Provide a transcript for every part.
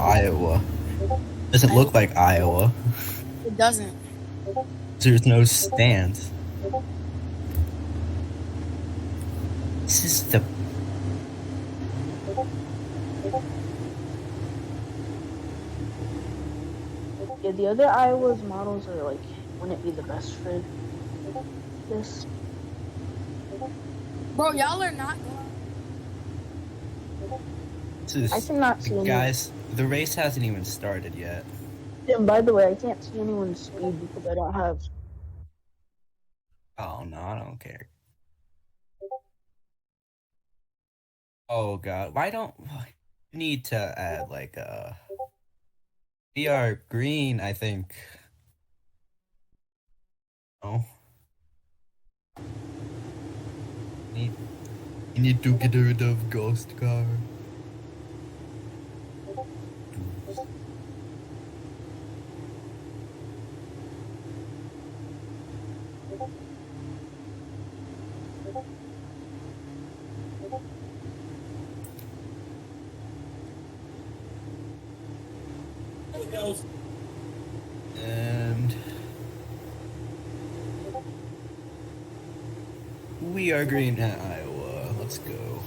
Iowa. Doesn't look like Iowa. It doesn't. There's no stands. This is the Yeah, the other Iowa's models are like, wouldn't be the best for this. Bro, y'all are not going. this I is cannot see guys. The race hasn't even started yet. And by the way, I can't see anyone's speed because I don't have. Oh no, I don't care. Oh god, why don't you need to add like VR green? I think. Oh, need you need to get rid of ghost car. And we are green at Iowa. Let's go.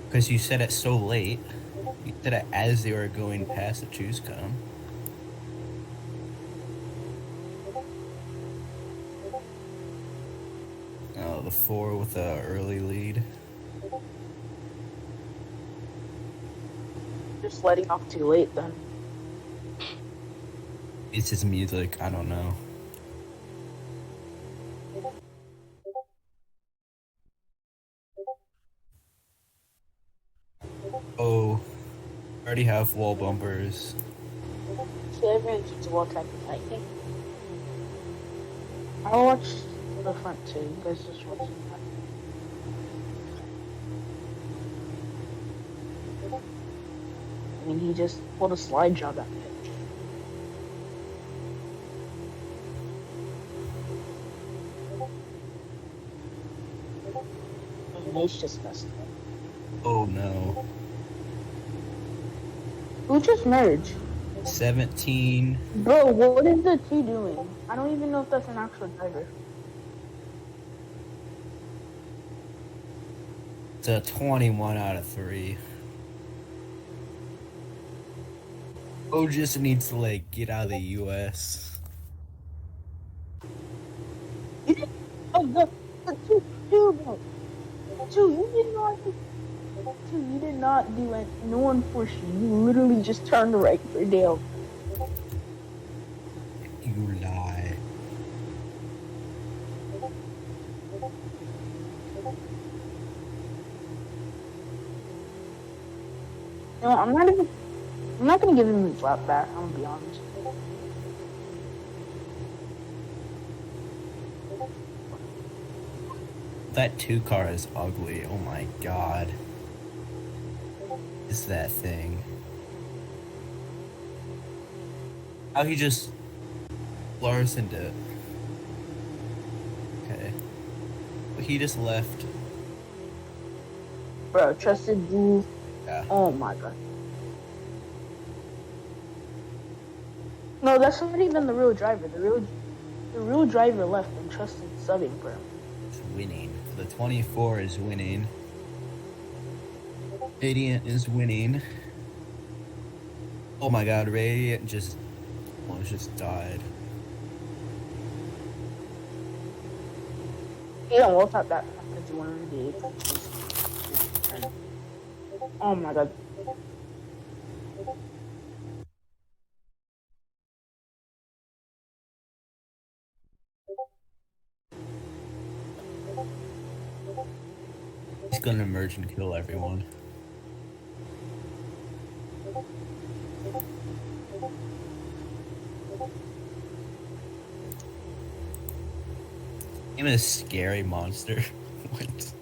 Because you said it so late. You said it as they were going past the choose come. Oh, the 4 with the early lead. Just letting off too late then. It's his music. I don't know. Oh, already have wall bumpers. See, everyone keeps a wall track. I think. I'll watch the front too. You guys just watch the front. I mean, he just pulled a slide job at me. Nate's just messed up. Oh no. Who just merged? 17. Bro, what is the T doing? I don't even know if that's an actual driver. It's a 21 out of 3. Oh, just needs to like get out of the US. You did, oh, the two, you did not do, you did not do it. No one pushed you. You literally just turned right for Dale. You lie. No, I'm not gonna give him his lap back. I'm gonna be honest. That 2 car is ugly. Oh my god. Is that thing? How he just Larsened it. Okay. But he just left. Bro, trusted dude. Yeah. Oh my god. No, that's not even the real driver. The real driver left and trusted subbing, bro. It's winning. The 24 is winning. Radiant is winning. Oh my god, Radiant just almost just died. He don't wolf out that because he wanted to be. Oh my god. He's gonna merge and kill everyone. Name is Scary Monster. What?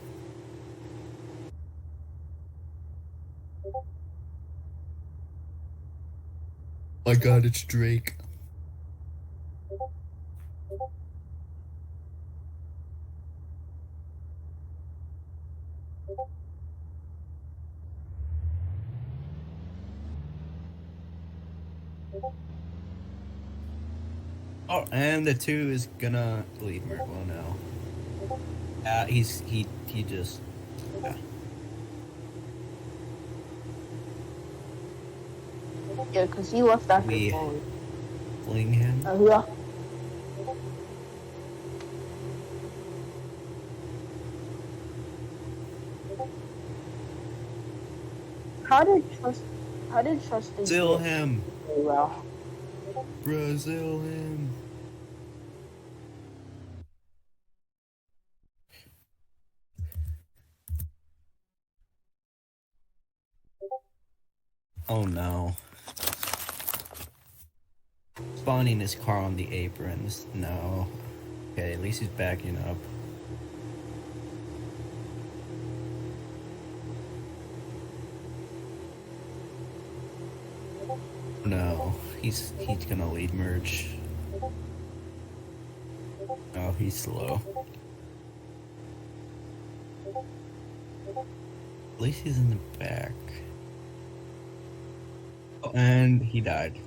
My god, it's Drake. Oh, and the 2 is gonna lead Merkel now. He just Yeah, because he left after we forward. fling him. Yeah. How did Trusting Brazil him. very well? Brazil him. Oh no. Spawning his car on the aprons. No. Okay, at least he's backing up. No. He's gonna lead merge. Oh, he's slow. At least he's in the back. Oh, and he died.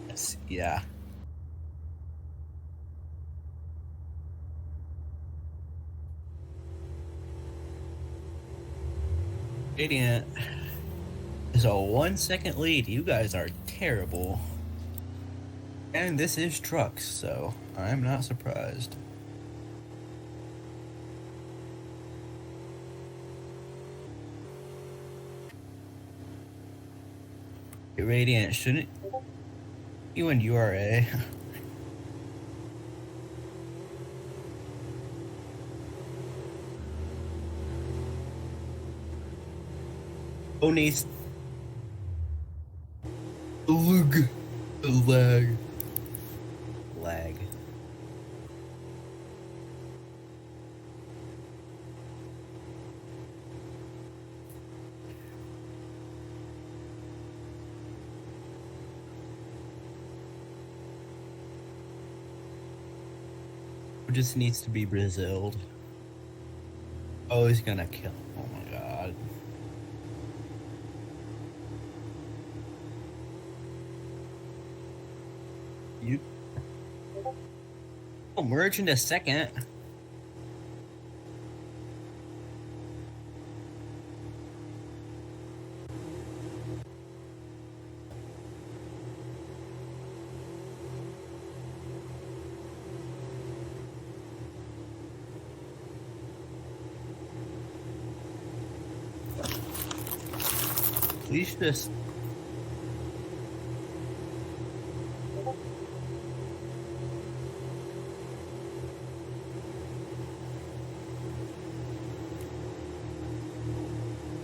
Yes, yeah. Radiant is a 1-second lead. You guys are terrible. And this is trucks, so I'm not surprised. Radiant, shouldn't you and URA? Oh, needs lag. Just needs to be Braziled. Oh, he's gonna kill him. Oh my god. You. Oh, merge in a second. Please just.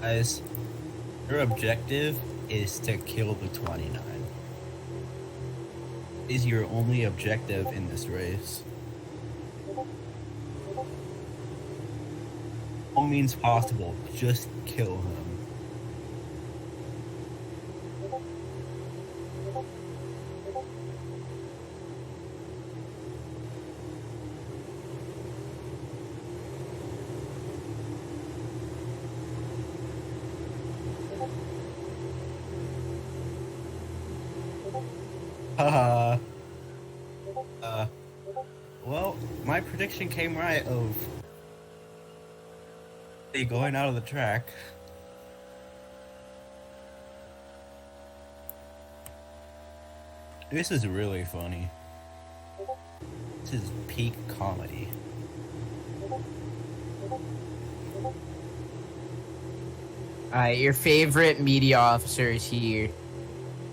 Guys, your objective is to kill the 29. Is your only objective in this race. All means possible, just kill him. Haha. Well, my prediction came right of going out of the track. This is really funny. This is peak comedy. Your favorite media officer is here,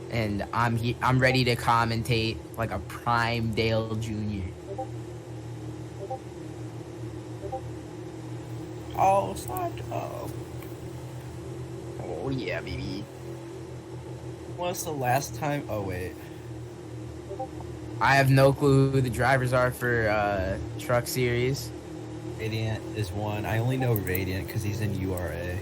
and I'm ready to commentate like a prime Dale Jr. Oh, slide up. Oh yeah, baby. What's the last time? Oh wait. I have no clue who the drivers are for Truck Series. Radiant is one. I only know Radiant because he's in URA.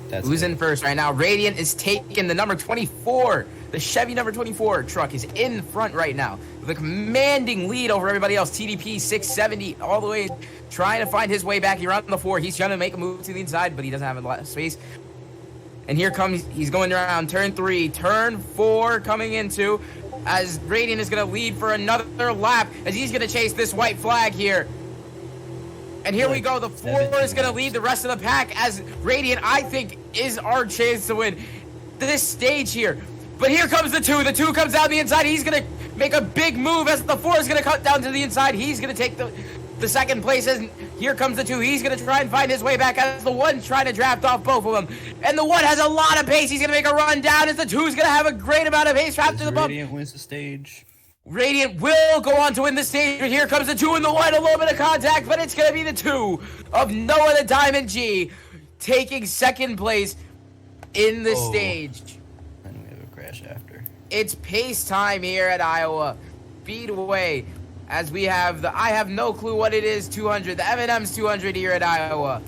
That's Who's it. in first right now? Radiant is taking the number 24. The Chevy number 24 truck is in front right now with a commanding lead over everybody else. TDP 670 all the way, trying to find his way back. He's on the 4. He's trying to make a move to the inside, but he doesn't have a lot of space. And here comes, he's going around turn 3, turn 4 coming into, as Radiant is going to lead for another lap, as he's going to chase this white flag here. And here we go, the 4 is going to lead the rest of the pack, as Radiant, I think, is our chance to win this stage here. But here comes the 2 comes down the inside, he's going to make a big move, as the 4 is going to cut down to the inside, he's going to take the second place, and here comes the 2. He's going to try and find his way back as the 1's trying to draft off both of them. And the 1 has a lot of pace. He's going to make a run down as the 2's going to have a great amount of pace after the bump. Radiant wins the stage. Radiant will go on to win the stage. But here comes the 2 and the 1. A little bit of contact, but it's going to be the 2 of Noah the Diamond G taking second place in the stage. And we have a crash after. It's pace time here at Iowa Speedway. As we have the I have no clue what it is 200, the M&M's 200 here at Iowa.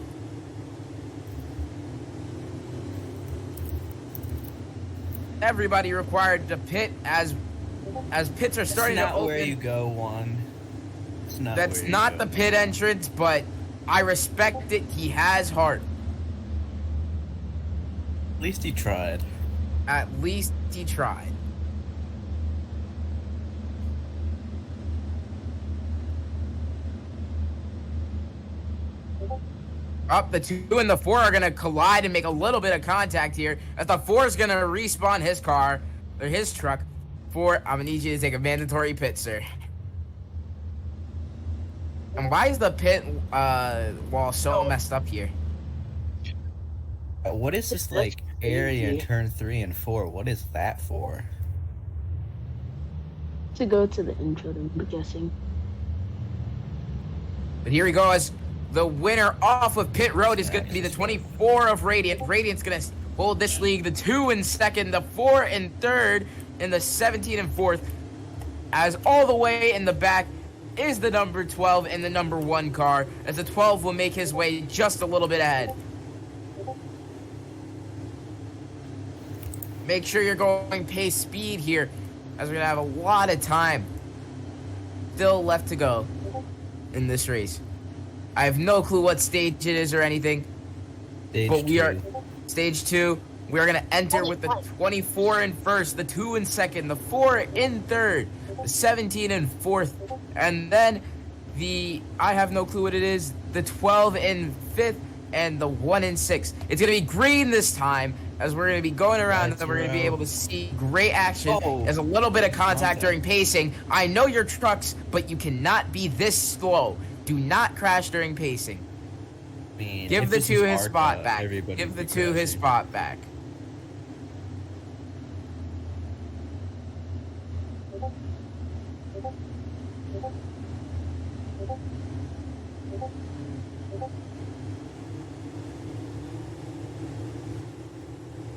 Everybody required to pit as pits are starting to open. That's not where you go, Juan. It's not. That's where you not go. the pit entrance, but I respect it. He has heart. At least he tried. At least he tried. Up, the 2 and the 4 are gonna collide and make a little bit of contact here. As the 4 is gonna respawn his car, or his truck. 4, I'm gonna need you to take a mandatory pit, sir. And why is the pit wall so messed up here? What is this like area in turn 3 and 4? What is that for? To go to the intro, I'm guessing. But here we go, as the winner off of pit road is going to be the 24 of Radiant. Radiant's going to hold this league. The 2 in second, the 4 in third, and the 17 in fourth. As all the way in the back is the number 12 and the number 1 car. As the 12 will make his way just a little bit ahead. Make sure you're going pace speed here, as we're going to have a lot of time still left to go in this race. I have no clue what stage it is or anything, but we are stage 2. We are going to enter with the 24 in first, the 2 in second, the 4 in third, the 17 in fourth, and then the, I have no clue what it is, the 12 in fifth, and the 1 in sixth. It's going to be green this time, as we're going to be going around, and we're going to be able to see great action. There's a little bit of contact during pacing. I know your trucks, but you cannot be this slow. Do not crash during pacing. I mean, give the 2 his spot back. Everybody Give the would be 2 his crashing. spot back.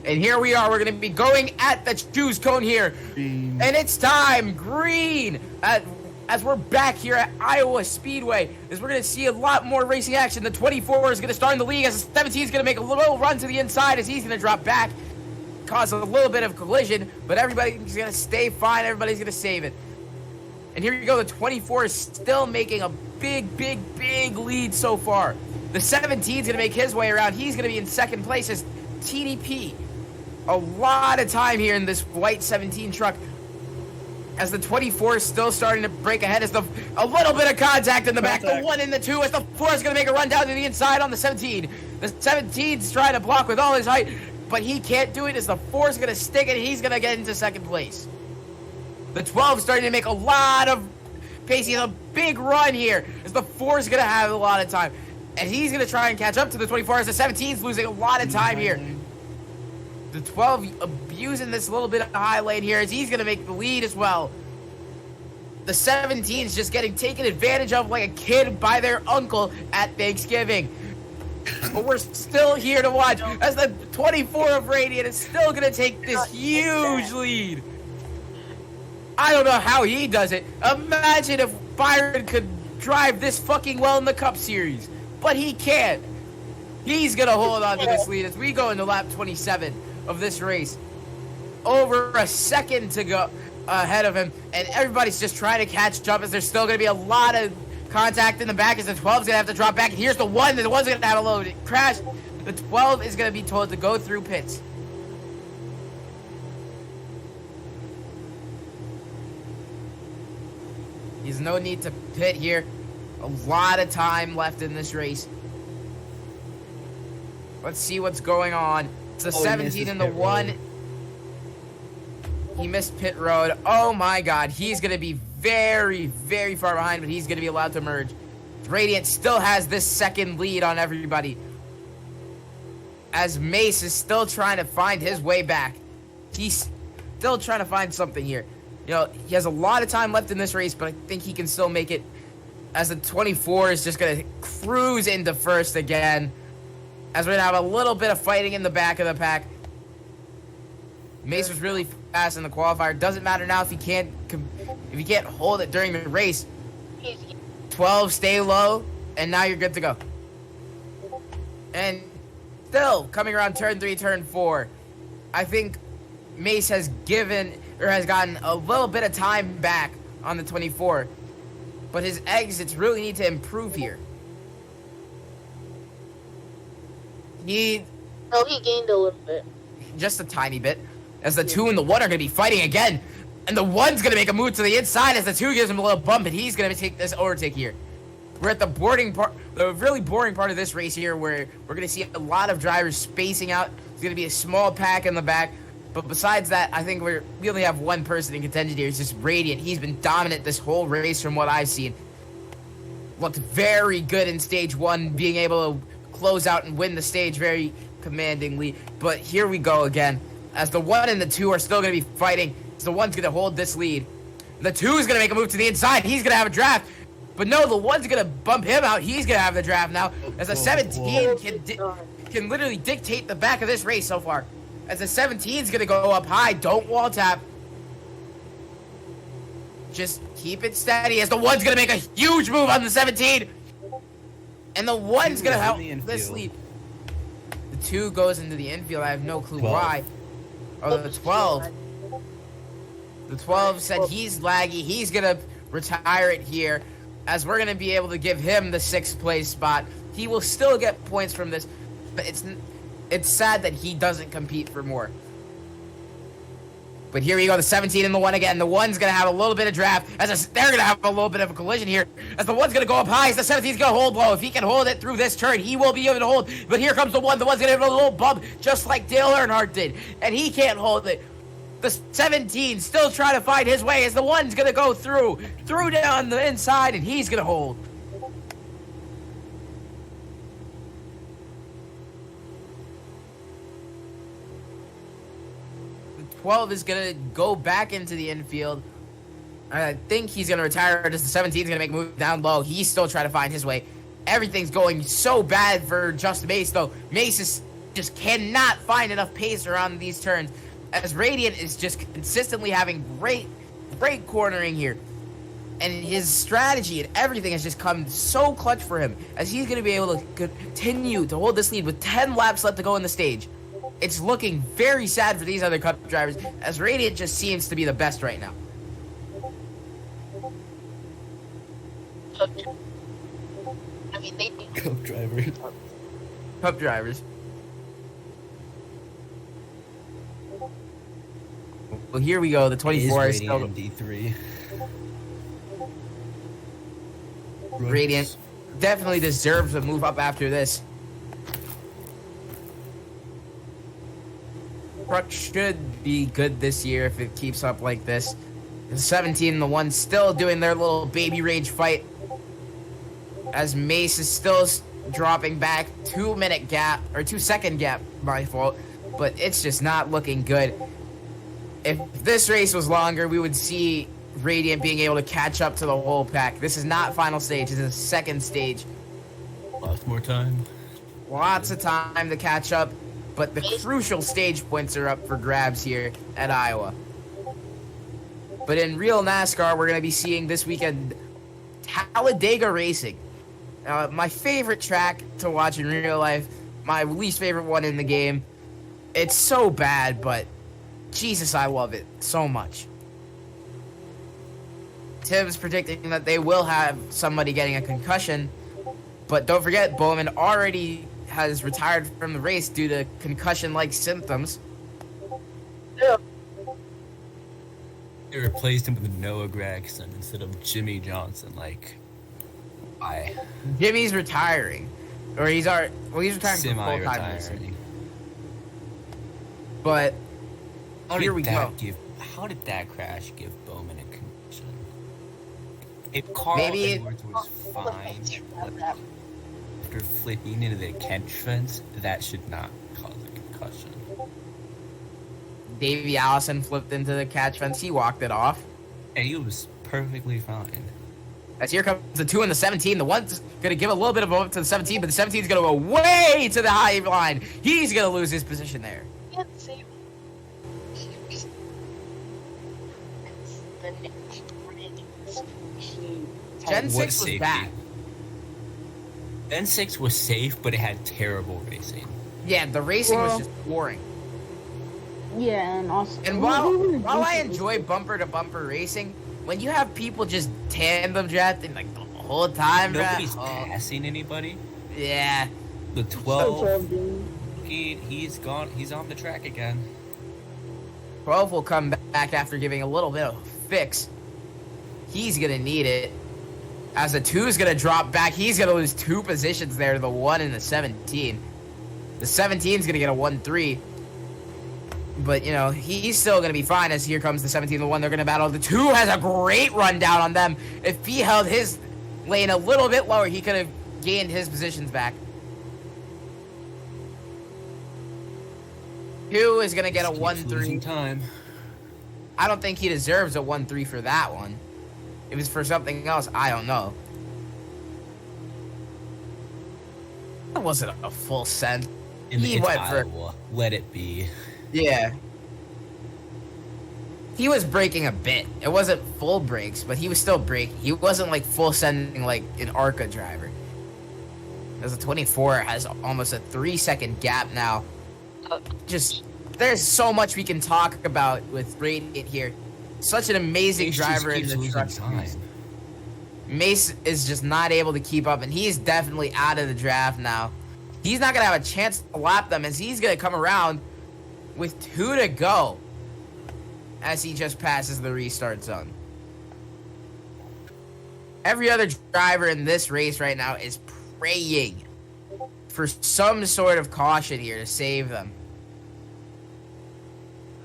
And here we are. We're going to be going at the choose cone here. Green. And it's time. Green. As we're back here at Iowa Speedway, as we're going to see a lot more racing action. The 24 is going to start in the league, as the 17 is going to make a little run to the inside, as he's going to drop back, cause a little bit of collision, but everybody's going to stay fine. Everybody's going to save it. And here you go. The 24 is still making a big, big, big lead so far. The 17 is going to make his way around. He's going to be in second place as TDP. A lot of time here in this white 17 truck, as the 24 is still starting to break ahead, as a little bit of contact in the back, the 1 and the 2, as the 4 is going to make a run down to the inside on the 17. The 17's trying to block with all his height, but he can't do it, as the 4 is going to stick it, and he's going to get into second place. The 12 is starting to make a lot of pace. He's a big run here, as the 4 is going to have a lot of time, and he's going to try and catch up to the 24, as the 17 is losing a lot of time here. The 12 abusing this little bit of high lane here, as he's going to make the lead as well. The 17 is just getting taken advantage of like a kid by their uncle at Thanksgiving. But we're still here to watch, as the 24 of Radiant is still going to take this huge lead. I don't know how he does it. Imagine if Byron could drive this fucking well in the Cup Series. But he can't. He's going to hold on to this lead as we go into lap 27 of this race. Over a second to go ahead of him, and everybody's just trying to catch up, as there's still going to be a lot of contact in the back as the 12's gonna have to drop back. And here's the 1, the 1's gonna have a load crash. The 12 is gonna be told to go through pits. There's no need to pit here. A lot of time left in this race. Let's see what's going on. It's a 17 and the 1. He missed pit road. Oh my god. He's going to be very, very far behind, but he's going to be allowed to merge. Radiant still has this second lead on everybody, as Mace is still trying to find his way back. He's still trying to find something here. You know, he has a lot of time left in this race, but I think he can still make it, as the 24 is just going to cruise into first again, as we're going to have a little bit of fighting in the back of the pack. Mace was really fast in the qualifier. Doesn't matter now if he can't hold it during the race. 12, stay low, and now you're good to go. And still coming around turn 3, turn 4, I think Mace has gotten a little bit of time back on the 24, but his exits really need to improve here. He gained a little bit. Just a tiny bit, as the 2 and the 1 are going to be fighting again, and the 1's going to make a move to the inside as the 2 gives him a little bump, and he's going to take this overtake here. We're at the really boring part of this race here, where we're going to see a lot of drivers spacing out. It's going to be a small pack in the back. But besides that, I think we only have one person in contention here. It's just Radiant. He's been dominant this whole race from what I've seen. Looked very good in stage 1, being able to close out and win the stage very commandingly. But here we go again, as the 1 and the 2 are still going to be fighting. So the 1's going to hold this lead. The 2 is going to make a move to the inside. He's going to have a draft. But no, the 1's going to bump him out. He's going to have the draft now, as the 17 can literally dictate the back of this race so far. As the 17's going to go up high. Don't wall tap. Just keep it steady, as the 1's going to make a huge move on the 17. And the 1's going to help this lead. The 2 goes into the infield. I have no clue why. Oh, the 12. The 12 said he's laggy. He's going to retire it here, as we're going to be able to give him the 6th place spot. He will still get points from this, but it's sad that he doesn't compete for more. But here we go, the 17 and the 1 again. The 1's going to have a little bit of draft, as they're going to have a little bit of a collision here, as the 1's going to go up high, as the 17's going to hold low. If he can hold it through this turn, he will be able to hold. But here comes the 1. The 1's going to have a little bump, just like Dale Earnhardt did, and he can't hold it. The 17 still trying to find his way, as the 1's going to go through down the inside, and he's going to hold. The 12 is going to go back into the infield. I think he's going to retire, as the 17 is going to make a move down low. He's still trying to find his way. Everything's going so bad for just Mace, though. Mace just cannot find enough pace around these turns, as Radiant is just consistently having great cornering here. And his strategy and everything has just come so clutch for him, as he's going to be able to continue to hold this lead with 10 laps left to go in the stage. It's looking very sad for these other Cup drivers, as Radiant just seems to be the best right now. I mean, they do. Cup drivers. Cup drivers. Well, here we go. The 24 is still D3. Radiant. Definitely deserves a move up after this. Truck should be good this year if it keeps up like this. The 17 and the 1 still doing their little baby rage fight, as Mace is still dropping back. 2-minute gap, or 2-second gap, my fault. But it's just not looking good. If this race was longer, we would see Radiant being able to catch up to the whole pack. This is not final stage. This is second stage. Lots more time. Lots of time to catch up, but the crucial stage points are up for grabs here at Iowa. But in real NASCAR, we're going to be seeing this weekend Talladega Racing. My favorite track to watch in real life, my least favorite one in the game. It's so bad, but Jesus, I love it so much. Tim's predicting that they will have somebody getting a concussion. But don't forget, Bowman already has retired from the race due to concussion-like symptoms. Yeah. They replaced him with Noah Gregson instead of Jimmy Johnson. Like, why? Jimmy's retiring. Or he's retiring for full-time racing. Semi-retiring. But here we go. How did that crash give Bowman a concussion? If Carl Maybe Edwards was fine after flipping into the catch fence, that should not cause a concussion. Davey Allison flipped into the catch fence. He walked it off. And he was perfectly fine. As here comes the 2 and the 17. The 1's going to give a little bit of a up to the 17, but the 17's going to go way to the high line. He's going to lose his position there. Can't say. Gen 6 was safety? back. Gen 6 was safe, but it had terrible racing. Yeah, the racing was just boring. Yeah, and also. And while I enjoy bumper-to-bumper racing, when you have people just tandem drafting like the whole time, Nobody's passing anybody. Yeah. The 12, he's gone. He's on the track again. 12 will come back after giving a little bit of a fix. He's going to need it. As the 2's going to drop back, he's going to lose 2 positions there, the 1 and the 17. The 17's going to get a 1-3. But, you know, he's still going to be fine as here comes the 17 and the 1. They're going to battle. The 2 has a great run down on them. If he held his lane a little bit lower, he could have gained his positions back. 2 is going to get a 1-3. Time. I don't think he deserves a 1-3 for that one. If it was for something else, I don't know. That wasn't a full send. He went for... Iowa. Let it be. Yeah. He was braking a bit. It wasn't full brakes, but he was still braking. He wasn't like full sending like an ARCA driver. Because the 24 has almost a 3-second gap now. Just, there's so much we can talk about with Radiant here. Such an amazing driver in the truck series. Mace is just not able to keep up, and he's definitely out of the draft now. He's not going to have a chance to lap them as he's going to come around with 2 to go as he just passes the restart zone. Every other driver in this race right now is praying for some sort of caution here to save them.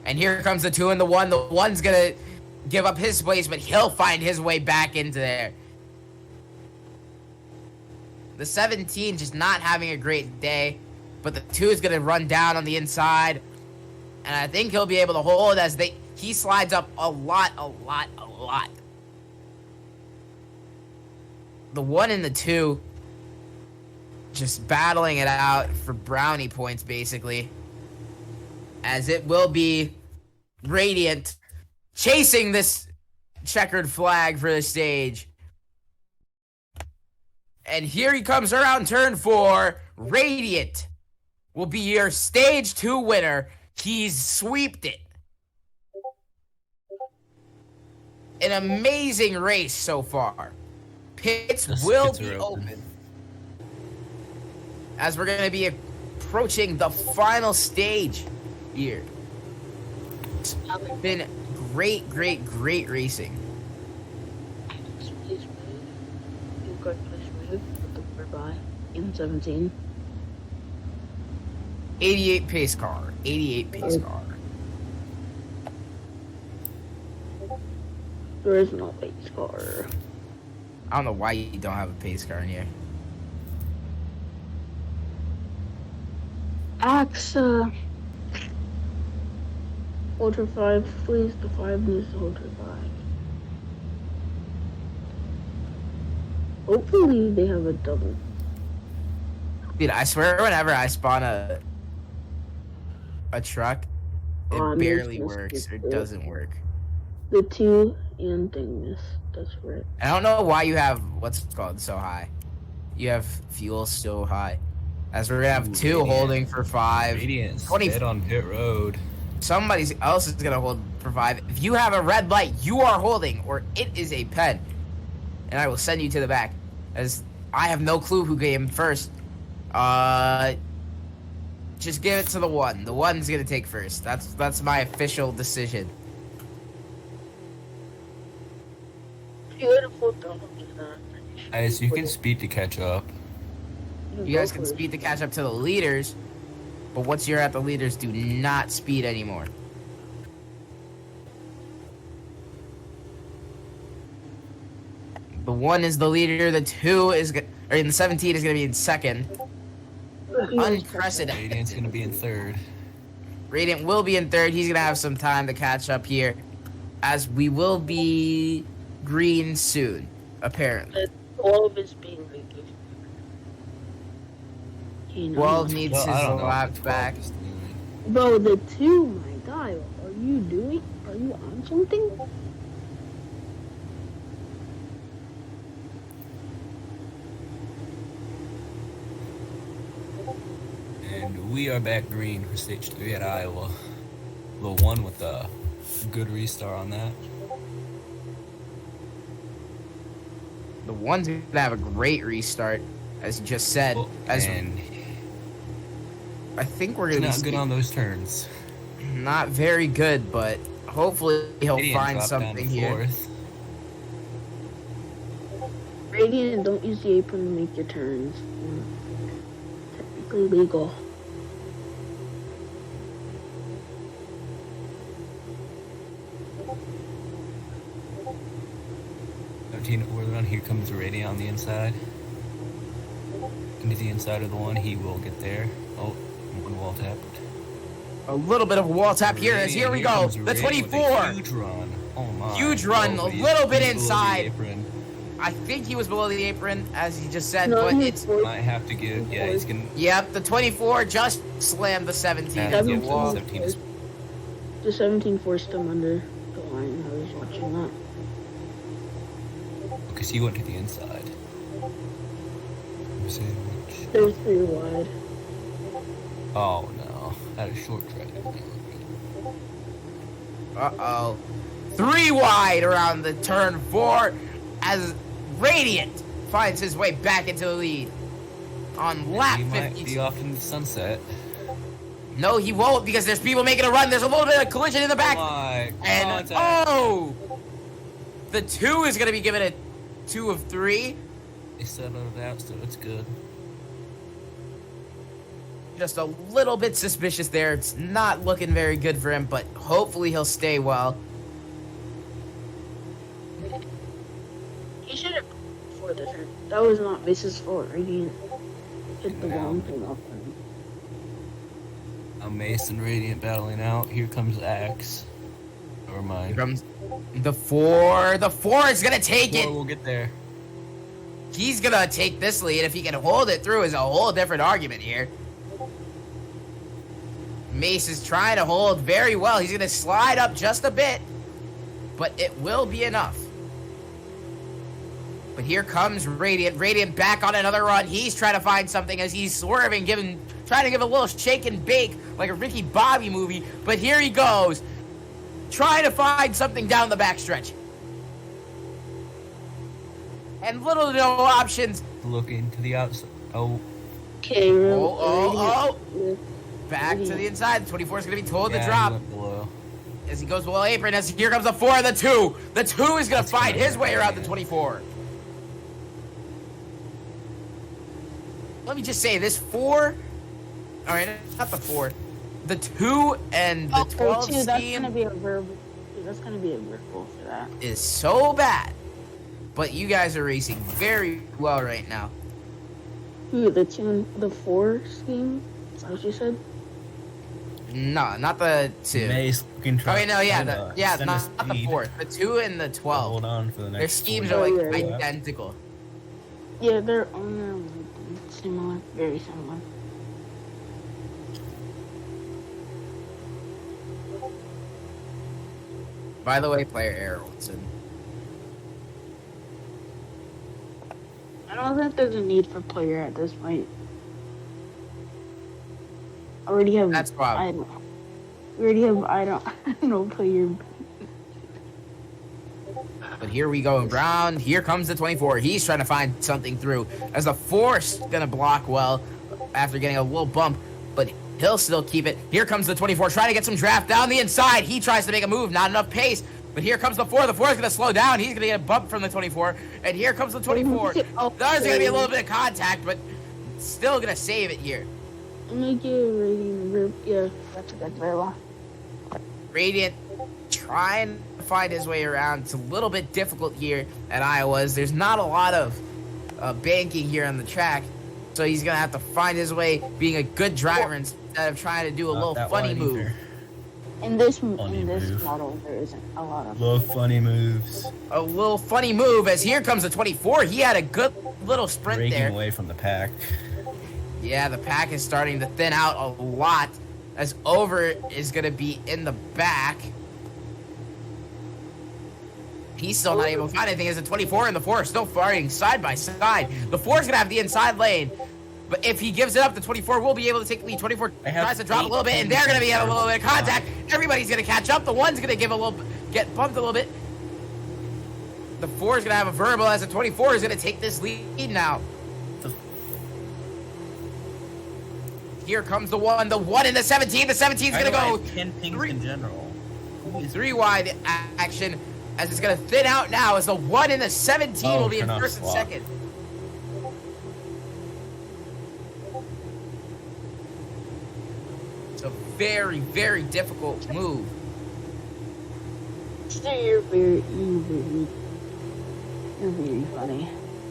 And here comes the 2 and the 1. The 1's going to give up his place, but he'll find his way back into there. The 17 just not having a great day, but the 2 is going to run down on the inside. And I think he'll be able to hold as he slides up a lot. The 1 and the 2 just battling it out for brownie points, basically. As it will be Radiant chasing this checkered flag for the stage. And here he comes around turn 4. Radiant will be your stage 2 winner. He's sweeped it. An amazing race so far. Pits will be open. As we're going to be approaching the final stage here. It's been great racing. Please move. You got please move. Goodbye. In 17. 88 pace car. 88 pace car. There is no pace car. I don't know why you don't have a pace car in here. AXA. Ultra 5, please. The 5 needs to Ultra 5. Hopefully they have a double. Dude, I swear whenever I spawn a truck, it barely works or doesn't work. The 2 and Dingus. That's right. I don't know why you have what's it called so high. You have fuel so high. As we're gonna have 2 holding for 5. Radiant 20 sped on pit road. somebody else is gonna hold for 5. If you have a red light, you are holding, or it is a pen, and I will send you to the back. As I have no clue who came first. Just give it to the one. The one's gonna take first. That's my official decision. Beautiful, don't do that. Guys, you can speed to catch up. You guys can speed to catch up to the leaders, but once you're at the leaders, do not speed anymore. The 1 is the leader. The 2 is, or in the 17 is gonna be in second. Unprecedented. Radiant's gonna be in third. Radiant will be in third. He's gonna have some time to catch up here, as we will be green soon, apparently. 12 is being reduced. 12 needs Well, I his don't know what lap 12 back. is doing. Bro, the 2, my guy, are you on something? And we are back green for stage 3 at Iowa. The one with a good restart on that. The 1's gonna have a great restart, as you just said. As And I think we're he's gonna not be good on those turns. not very good, but hopefully he'll Radiant find dropped down something to here. 4th. Radiant, don't use the apron to make your turns. Technically legal. Around here comes Radiant on the inside. Into the inside of the 1, he will get there. Oh, 1 wall tapped. A little bit of a wall tap here, as here we go. comes The Radiant with a 24. Huge run. Oh my. Huge run, Oh, a but little bit he's below the inside. apron. I think he was below the apron, as he just said, No, but he's it's... fourth. Might have to give. Yeah, he's gonna. Yep, the 24 just slammed the 17 Yeah, into the yeah, wall. 17 is- The 17 forced him under the line. I was watching that. Because he went to the inside. Sandwich. They're 3 wide. Oh no, that is short track. Uh-oh. 3 wide around the turn 4, as Radiant finds his way back into the lead. On lap He might 52. be off in the sunset. No, he won't, because there's people making a run. There's a little bit of collision in the back. My And contact. oh, the 2 is gonna be given a 2 of 3. They settled it out, so it's good. Just a little bit suspicious there. It's not looking very good for him, but hopefully he'll stay well. He should have before the turn. That was not Mace's fault. Radiant hit the wrong thing off him. Mace and Radiant battling out. Here comes Axe. Never Here mind. comes the 4. The 4 is gonna take it. We'll get there. He's gonna take this lead. If he can hold it through, is a whole different argument here. Mace is trying to hold very well. He's gonna slide up just a bit, but it will be enough. But here comes Radiant. Radiant back on another run. He's trying to find something as he's swerving, trying to give a little shake and bake like a Ricky Bobby movie. But here he goes, trying to find something down the backstretch. And little to no options. Looking to the outside. Oh, Okay, Oh. Back to the inside. The 24 is going to be told yeah, to he drop. went below. As he goes below apron, as here comes the 4 and the 2. The 2 is going to That's find gonna his way hurt, around the man. 24. Let me just say, this 4... Alright, not the 4. The 2 and the 12 2, that's scheme gonna be a verbal. That's gonna be a verbal for that. is so bad. But you guys are racing very well right now. Ooh, the 2 and the 4 scheme? Is that what you said? No, not the 2. Mace looking Oh, wait, no, yeah, send not us the speed. 4. The 2 and the 12. Hold on for the next. Their schemes 40. are like yeah. identical. Yeah, they're similar, very similar. By the way, player error, Wilson. I don't think there's a need for player at this point. I already have. That's probably- I don't- We already have, I don't play your. But here we go, Brown. Here comes the 24. He's trying to find something through. As the force gonna block well after getting a little bump, but he'll still keep it. Here comes the 24, trying to get some draft down the inside. He tries to make a move, not enough pace. But here comes the 4. The 4 is gonna slow down. He's gonna get a bump from the 24. And here comes the 24. There's gonna be a little bit of contact, but still gonna save it here. Make it Radiant group. Yeah, that's very well. Radiant trying to find his way around. It's a little bit difficult here at Iowa's. There's not a lot of banking here on the track, so he's gonna have to find his way being a good driver instead of trying to do a little funny move. Either. In this move. model, there isn't a lot of. Love funny moves. A little funny move as here comes the 24. He had a good little sprint Breaking there. away from the pack. Yeah, the pack is starting to thin out a lot as Over is going to be in the back. He's still not able to find anything as the 24 and the 4 are still fighting side by side. The 4 is going to have the inside lane. But if he gives it up, the 24 will be able to take the lead. 24 tries to drop a little bit, and they're going to be having a little bit of contact. Everybody's going to catch up. The 1's going to give a little, get bumped a little bit. The 4 is going to have a verbal as the 24 is going to take this lead now. Here comes the 1 and the 17. The 17 is going to go 10 pings in general. 3 wide action as it's going to thin out now as the 1 and the 17 will be in first and second. It's a very, very difficult move. You're very funny.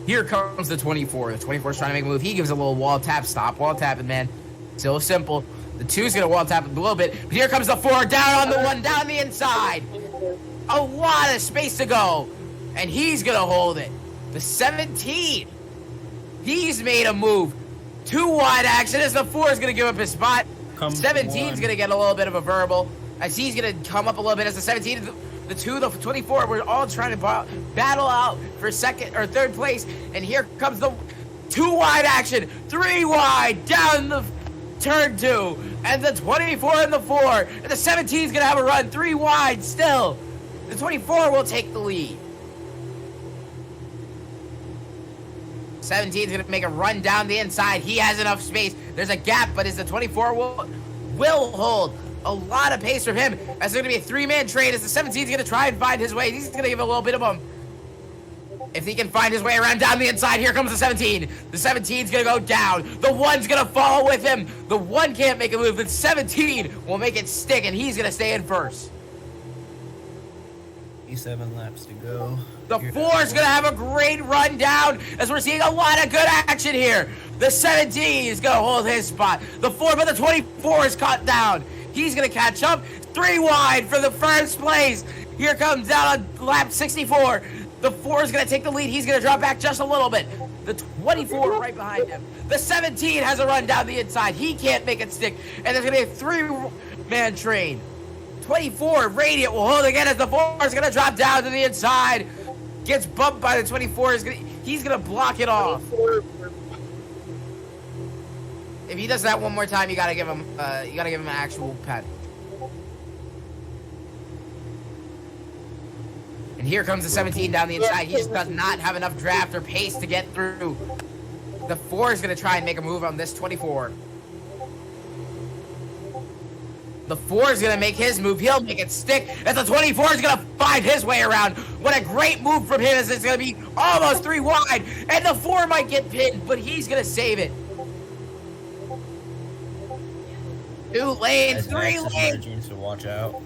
Here comes the 24. The 24 is trying to make a move. He gives a little wall tap. Stop wall tapping, man. So simple. The 2's going to wall tap a little bit. But here comes the 4 down on the 1, down the inside. A lot of space to go. And he's going to hold it. The 17. He's made a move. 2 wide action as the 4 is going to give up his spot. 17's going to get a little bit of a verbal as he's going to come up a little bit as the 17, the 2, the 24. We're all trying to battle out for second or third place. And here comes the 2 wide action. 3 wide down the turn 2. And the 24 and the 4. And the 17's going to have a run. 3 wide still. The 24 will take the lead. 17's going to make a run down the inside. He has enough space. There's a gap, but as the 24 will hold a lot of pace from him. As there's going to be a 3-man trade as the 17's going to try and find his way. He's going to give a little bit of a... If he can find his way around down the inside, here comes the 17. The 17's going to go down. The 1's going to follow with him. The 1 can't make a move. The 17 will make it stick, and he's going to stay in first. 7 laps to go. The 4's going to have a great run down as we're seeing a lot of good action here. The 17 is going to hold his spot. The 4, but the 24 is caught down. He's going to catch up. 3 wide for the first place. Here comes down on lap 64. The 4 is going to take the lead. He's going to drop back just a little bit. The 24 right behind him. The 17 has a run down the inside. He can't make it stick. And there's going to be a 3-man train. 24, Radiant will hold again as the 4 is going to drop down to the inside. Gets bumped by the 24. He's going to block it off. If he does that one more time, you got to give him an actual pet. And here comes the 17 down the inside. He just does not have enough draft or pace to get through. The 4 is going to try and make a move on this 24. The 4 is going to make his move. He'll make it stick. As the 24 is going to find his way around. What a great move from him as it's going to be almost 3 wide. And the 4 might get pinned, but he's going to save it. 2 lanes, 3 lanes. To watch out.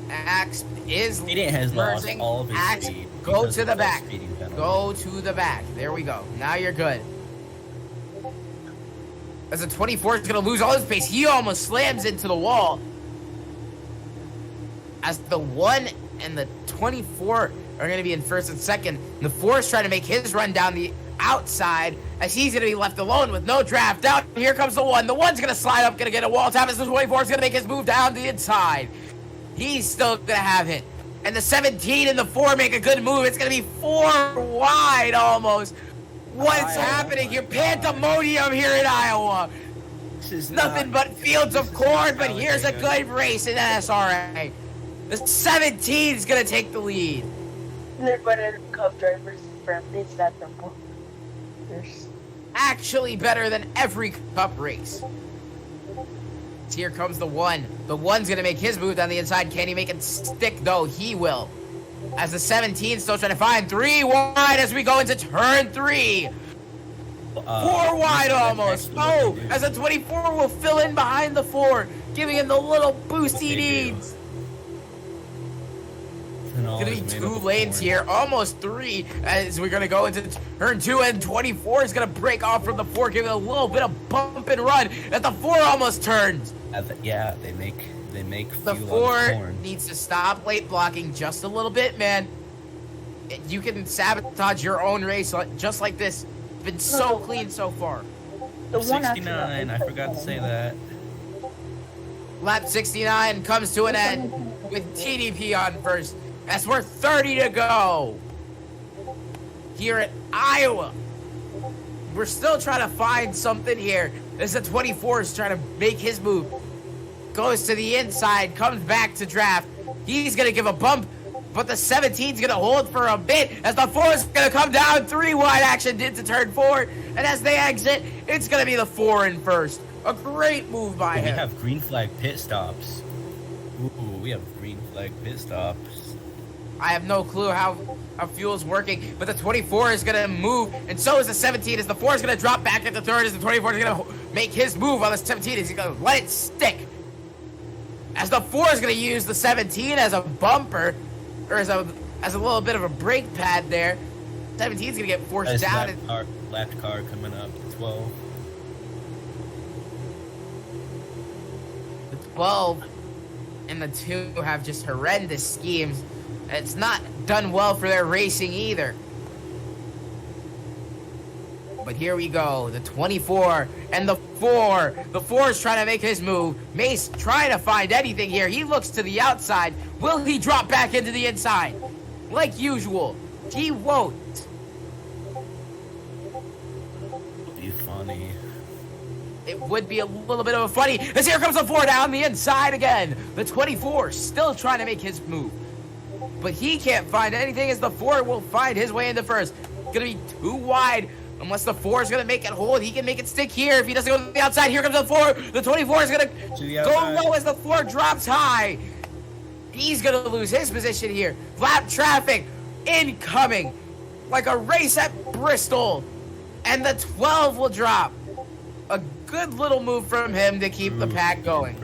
Axe is Radiant has lost merging. all of his Axe, speed. go to the back. Speeding penalty. Go to the back. There we go. Now you're good. As the 24 is going to lose all his pace, he almost slams into the wall. As the 1 and the 24 are going to be in first and second. And the 4 is trying to make his run down the outside as he's going to be left alone with no draft out. Here comes the 1. The 1's going to slide up, going to get a wall tap as the 24 is going to make his move down the inside. He's still going to have it. And the 17 and the 4 make a good move. It's going to be 4 wide almost. What's happening here? Pandemonium here in Iowa. This is Nothing not- but fields this of is corn, not but here's a Talladega. good race in NSRA. The 17 is going to take the lead. They're better than Cup drivers from this that the there's Actually better than every Cup race. Here comes the one. The one's going to make his move down the inside. Can he make it stick, though? He will. As the 17 still trying to find 3 wide as we go into turn 3. 4 wide almost. No, as the 24 will fill in behind the 4, giving him the little boost he needs. Gonna be 2 lanes here, almost 3, as we're gonna go into turn 2, and 24 is gonna break off from the 4, giving a little bit of bump and run as the 4 almost turns. Yeah, they make The fuel 4 on the corn. needs to stop late blocking just a little bit, man. You can sabotage your own race just like this. It's been so clean so far. the one after 69. I forgot to say that. Lap 69 comes to an end with TDP on first. As we're 30 to go here at Iowa. We're still trying to find something here. As the 24 is trying to make his move. Goes to the inside, comes back to draft. He's going to give a bump, but the 17 is going to hold for a bit as the 4 is going to come down. 3 wide action into turn 4. And as they exit, it's going to be the 4 in first. A great move by We him. have green flag pit stops. Ooh, we have green flag pit stops. I have no clue how fuel's working, but the 24 is going to move, and so is the 17, as the 4 is going to drop back at the third, as the 24 is going to make his move on the 17, is going to let it stick. As the 4 is going to use the 17 as a bumper, or as a little bit of a brake pad there. 17 is going to get forced As down. lapped car coming up, 12. The 12 and the 2 have just horrendous schemes. It's not done well for their racing either. But here we go. The 24 and the 4. The 4 is trying to make his move. Mace trying to find anything here. He looks to the outside. Will he drop back into the inside? Like usual, he won't. It'll be funny. It would be a little bit of a funny, as here comes the 4 down the inside again. The 24 still trying to make his move. But he can't find anything, as the 4 will find his way into first. Gonna be too wide unless the 4 is gonna make it hold. He can make it stick here if he doesn't go to the outside. Here comes the 4. The 24 is gonna go low as the 4 drops high. He's gonna lose his position here. Lap traffic incoming like a race at Bristol. And the 12 will drop. A good little move from him to keep the pack going.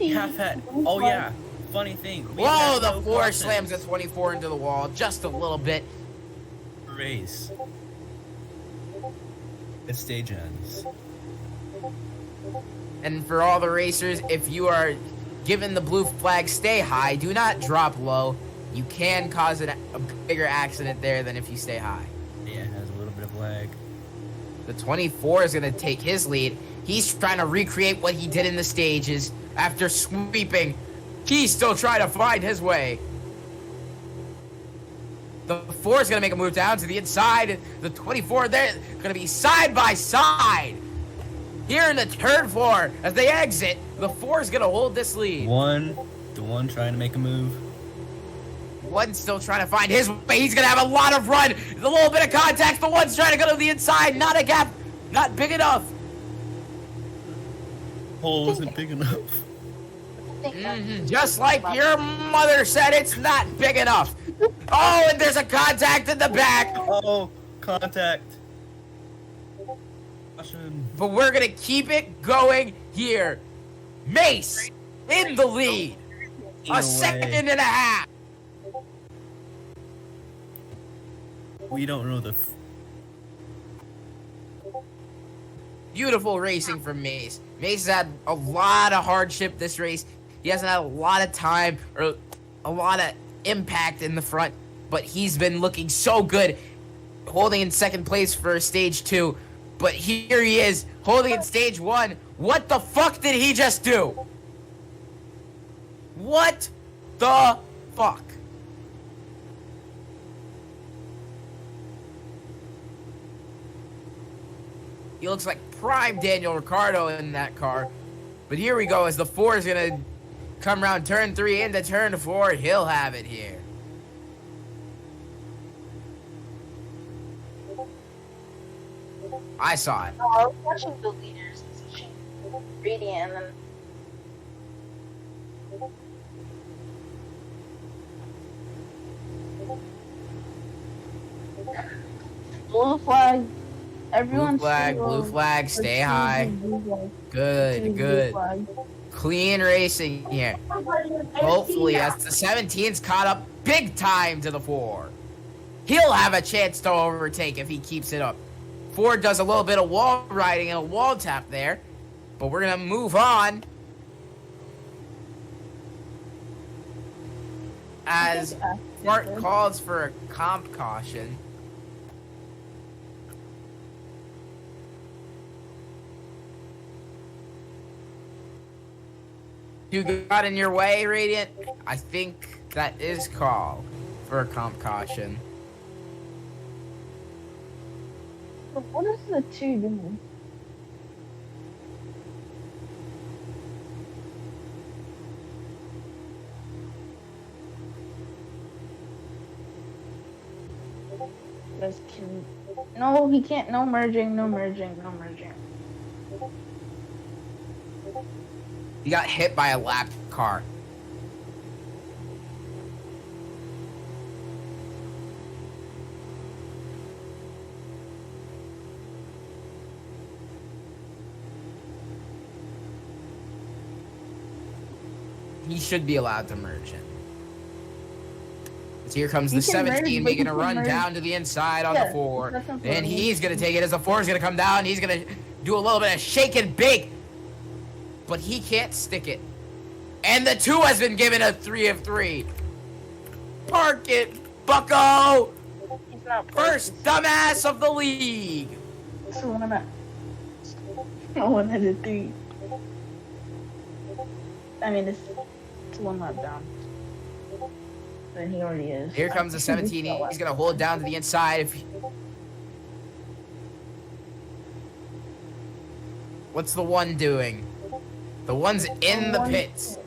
Half hat. Oh yeah. Funny thing. we Whoa, have the no 4 cautions. slams the 24 into the wall just a little bit. Race. The stage ends. And for all the racers, if you are given the blue flag, stay high. Do not drop low. You can cause a bigger accident there than if you stay high. Yeah, it has a little bit of lag. The 24 is going to take his lead. He's trying to recreate what he did in the stages after sweeping. He's still trying to find his way. The 4 is going to make a move down to the inside. The 24, they're going to be side by side. Here in the turn 4, as they exit, the 4 is going to hold this lead. The one trying to make a move. One's still trying to find his way. He's going to have a lot of run. A little bit of contact. The one's trying to go to the inside. Not a gap. Not big enough. Hole wasn't big enough. Just like your mother said, it's not big enough. Oh, and there's a contact in the back. Oh, contact. Caution. But we're going to keep it going here. Mace in the lead. A second and a half. We don't know the. Beautiful racing from Mace. Mace has had a lot of hardship this race. He hasn't had a lot of time or a lot of impact in the front, but he's been looking so good, holding in second place for stage 2. But here he is, holding in stage 1. What the fuck did he just do? What the fuck? He looks like prime Daniel Ricciardo in that car. But here we go as the 4 is going to come around turn 3 into turn 4. He'll have it here. I saw it. No, I was watching the leaders position. Radiant and then blue flag. Everyone Blue flag, stay high. Good. Clean racing here. Hopefully, as the 17's caught up big time to the 4. He'll have a chance to overtake if he keeps it up. 4 does a little bit of wall riding and a wall tap there. But we're going to move on. As Bart calls for a comp caution. You got in your way, Radiant? I think that is called for a comp caution. What is the 2 doing? Guys can. No, he can't. No merging. He got hit by a lapped car. He should be allowed to merge in. So here comes the 17 making a run down to the inside on the 4. And he's going to take it as the 4 is going to come down. He's going to do a little bit of shake and bake. But he can't stick it. And the 2 has been given a 3 of 3. Park it, bucko! He's not First dumbass of the league. It's the one at. One at a 3. I mean, it's 1 lap down. But he already is. Here comes the 17. He's going to hold down to the inside. What's the 1 doing? The 1's in the pits.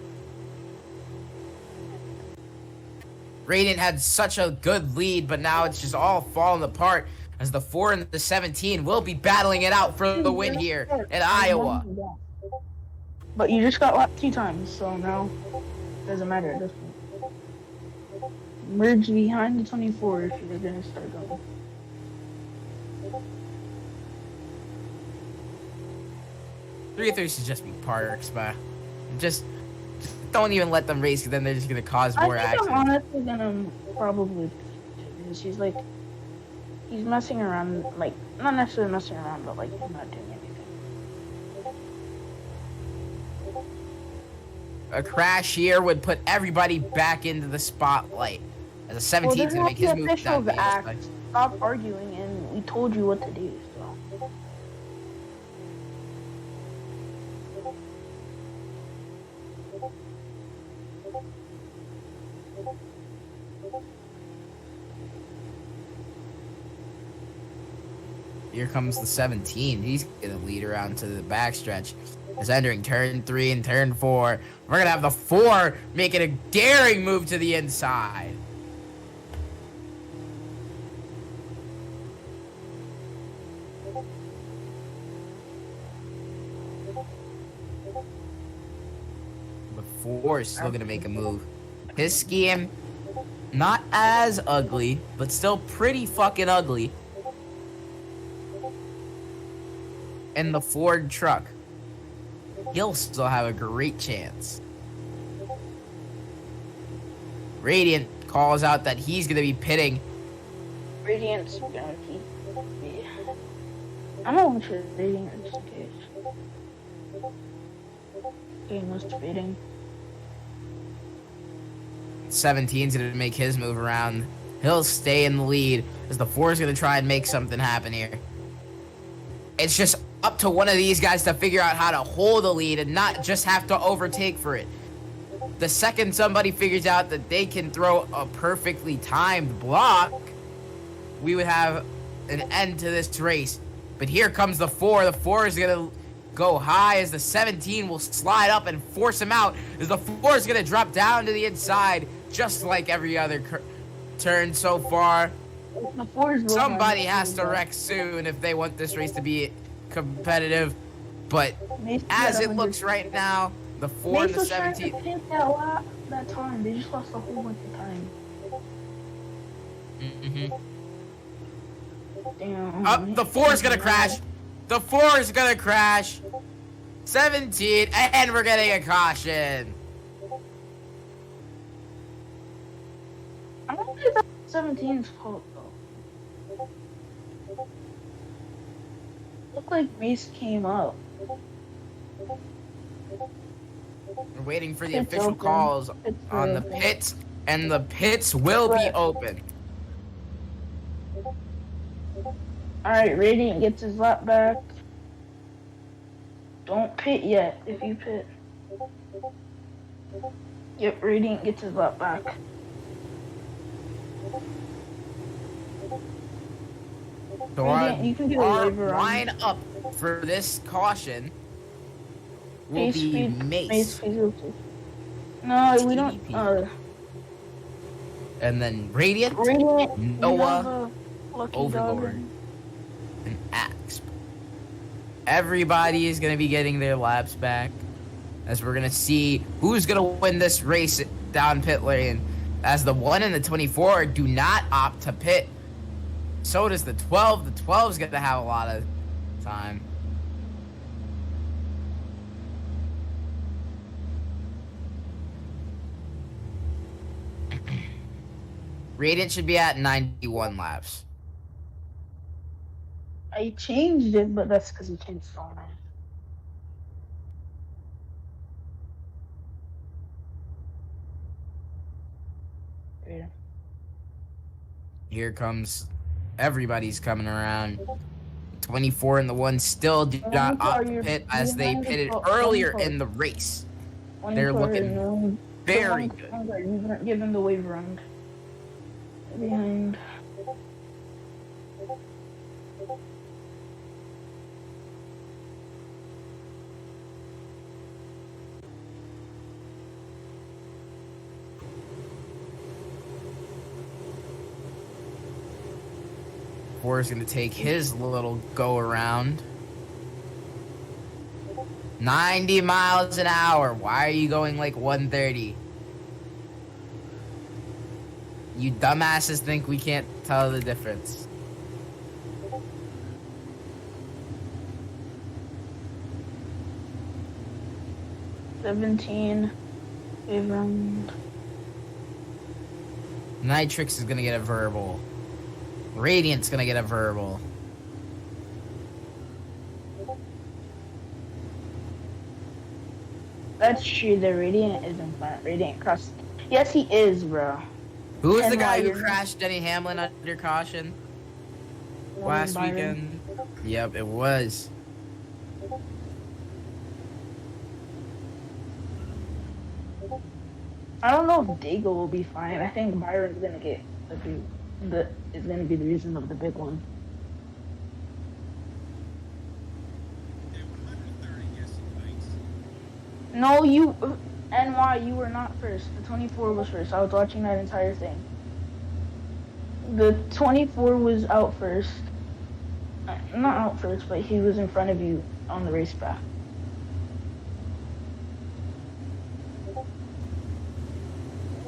Radiant had such a good lead, but now it's just all falling apart as the 4 and the 17 will be battling it out for the win here in Iowa. But you just got lapped 2 times, so now it doesn't matter at this point. Merge behind the 24 if you're gonna start going. Three of 3 should just be parks, but just don't even let them race, because then they're just gonna cause more accidents. I'm honestly gonna probably, because he's messing around, like, not necessarily messing around, but like not doing anything. A crash here would put everybody back into the spotlight. As a 17 is gonna make his move down the inside. Stop arguing, and we told you what to do. So. Here comes the 17. He's gonna lead around to the backstretch. As entering turn 3 and turn 4. We're gonna have the 4 making a daring move to the inside. The 4 is still gonna make a move. His scheme, not as ugly, but still pretty fucking ugly. And the Ford truck, he'll still have a great chance. Radiant calls out that he's going to be pitting. Radiant's gonna keep. I'm not sure Radiant just in case. Game was fading. 17's going to make his move around. He'll stay in the lead as the 4 is going to try and make something happen here. It's just up to one of these guys to figure out how to hold the lead and not just have to overtake for it. The second somebody figures out that they can throw a perfectly timed block, we would have an end to this race. But here comes the 4. The 4 is going to go high as the 17 will slide up and force him out. As the 4 is going to drop down to the inside, just like every other turn so far. The 4 is Somebody has to wreck soon if they want this race to be competitive. But as it looks right now, the 4 and the 17. Trying to pit that time. They just lost a whole bunch of time. Damn. The 4 is gonna crash. The 4 is gonna crash. 17, and we're getting a caution. I don't think that's 17's fault though. Looked like Mace came up. We're waiting for the It's official open. calls It's on the open. pits, and the pits will be open. Alright, Radiant gets his lap back. Don't pit yet if you pit. Yep, Radiant gets his lap back. So Radiant, you can do a our waiver on line up for this caution will be Mace. No, we don't. And then Radiant, Radiant, Noah, Lucky Overlord, Dog. and Axe. Everybody is going to be getting their laps back as we're going to see who's going to win this race down pit lane. As the 1 and the 24 do not opt to pit, so does the 12. The 12 is going to have a lot of time. Radiant should be at 91 laps. I changed it, but that's because he changed so much. Yeah. Here comes, everybody's coming around. 24 and the 1 still do not opt to pit as they pitted earlier in the race. They're looking very good. You weren't given the wave round. Behind. Four is going to take his little go around. 90 miles an hour. Why are you going like 130? You dumbasses think we can't tell the difference. $17. Wave round. Nitrix is going to get a verbal. Radiant's going to get a verbal. That's true. The Radiant isn't flat. Radiant crossed. Yes, he is, bro. Who is the And guy who Byron. crashed Denny Hamlin under caution last Byron. weekend? Yep, it was. I don't know if Dago will be fine. I think Byron's gonna get is gonna be the reason of the big one. No, you NY, you were not first. The 24 was first. I was watching that entire thing. The 24 was out first. Not out first, but he was in front of you on the racetrack.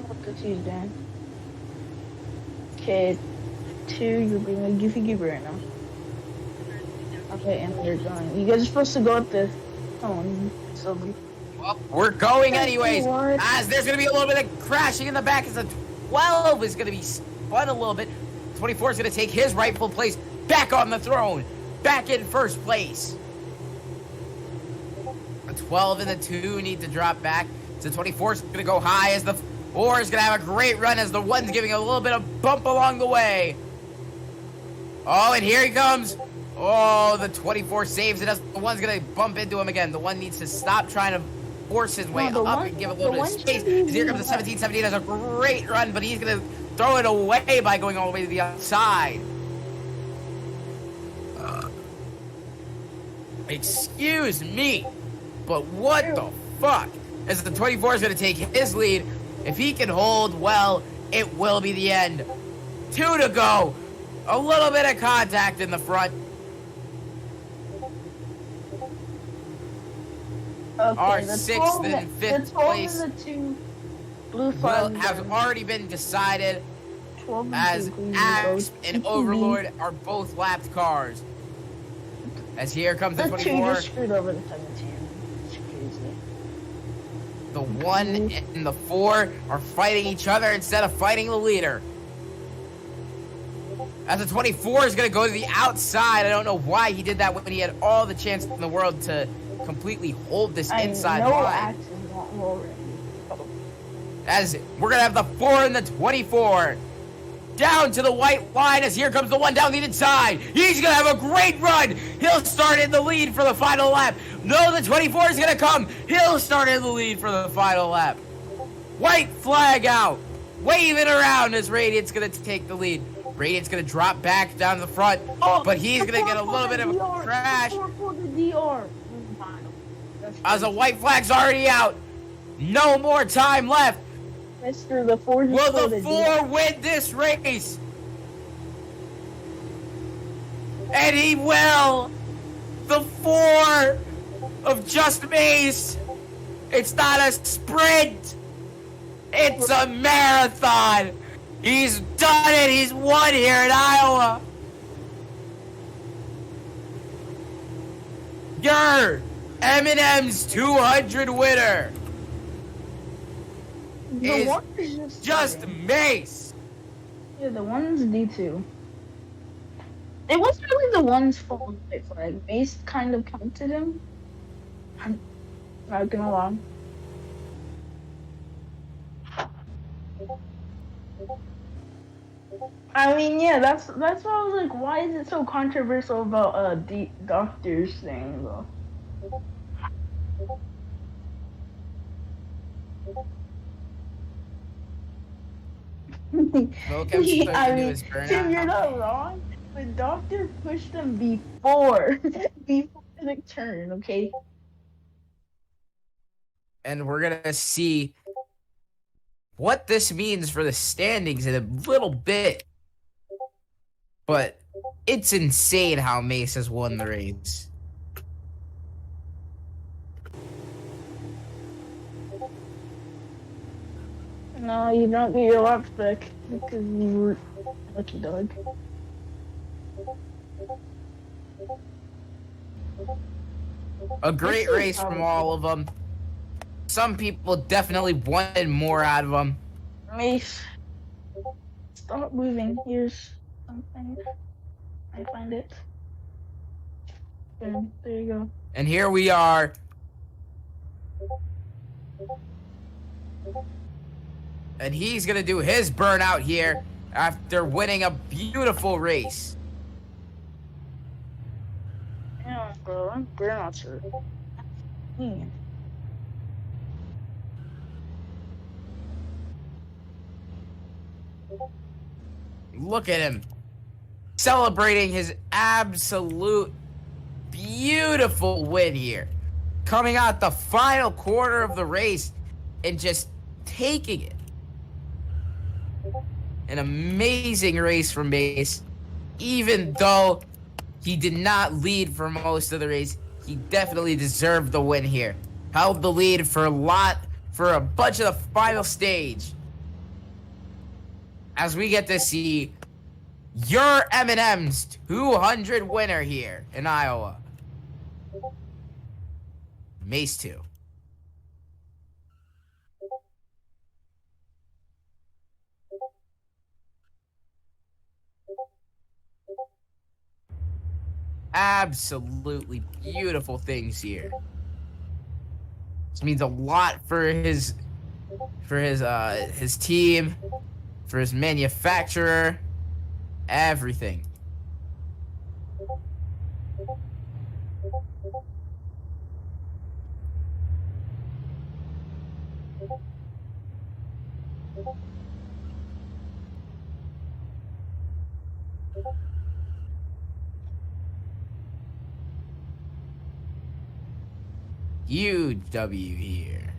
What he's doing. Okay, 2, you're being a goofy goober right now. Okay, and they're going. You guys are supposed to go at the phone. So Well, we're going Thank anyways, you, Lord. as there's going to be a little bit of crashing in the back as the 12 is going to be spun a little bit. 24 is going to take his rightful place back on the throne, back in first place. The 12 and the 2 need to drop back. So 24 is going to go high as the 4 is going to have a great run as the 1's giving a little bit of bump along the way. Oh, and here he comes. Oh, the 24 saves it as the 1's going to bump into him again. The 1 needs to stop trying to force his way up and give a little bit of space. Here comes the 17. 17 has a great run, but he's going to throw it away by going all the way to the outside. Excuse me, but what the fuck? As the 24 is going to take his lead, if he can hold well, it will be the end. 2 to go. A little bit of contact in the front. Okay, Our the 6th 12 and 5th the 12 place and the 2 blue will flags have already been decided 12 and as 2, please, Axe go and TTV. Overlord are both lapped cars. As here comes the The 2 24. just screwed over the 17. It's crazy. The 1 and the 4 are fighting each other instead of fighting the leader. As the 24 is going to go to the outside. I don't know why he did that when he had all the chance in the world to completely hold this inside I know line. Axe is not already. As we're going to have the 4 and the 24. Down to the white line as here comes the 1 down the inside. He's going to have a great run. He'll start in the lead for the final lap. No, the 24 is going to come. He'll start in the lead for the final lap. White flag out. Waving around as Radiant's going to take the lead. Radiant's going to drop back down the front. But he's going to get a little bit of a crash. For the DR. As the white flag's already out. No more time left. Mr. The 4 just Will the voted 4 win this race? And he will. The 4 of Just Mace. It's not a sprint. It's a marathon. He's done it. He's won here in Iowa. Your Eminem's 200 winner The is one is Just Mace. Yeah, the one's D2. It wasn't really the one's fault, like, Mace kind of counted him. I'm not gonna lie. I mean, yeah, that's why I was like, why is it so controversial about the doctor's thing though? Wilkins I starting to do mean, his burnout. Tim, you're not wrong. The doctor pushed him before the turn, okay? And we're gonna see what this means for the standings in a little bit. But it's insane how Mace has won the race. No, you don't get your laps back because you were lucky dog. A great race from all of them. Some people definitely wanted more out of them. Mace, stop moving. Here's something. I find it. Boom. There you go. And here we are. And he's gonna do his burnout here after winning a beautiful race. Yeah, bro, I'm burnout sure. Look at him. Celebrating his absolute beautiful win here. Coming out the final quarter of the race and just taking it. An amazing race from Mace. Even though he did not lead for most of the race, he definitely deserved the win here. Held the lead for a bunch of the final stage. As we get to see your Eminem's 200 winner here in Iowa. Mace 2. Absolutely beautiful things here. This means a lot for his team, for his manufacturer, everything. UW here.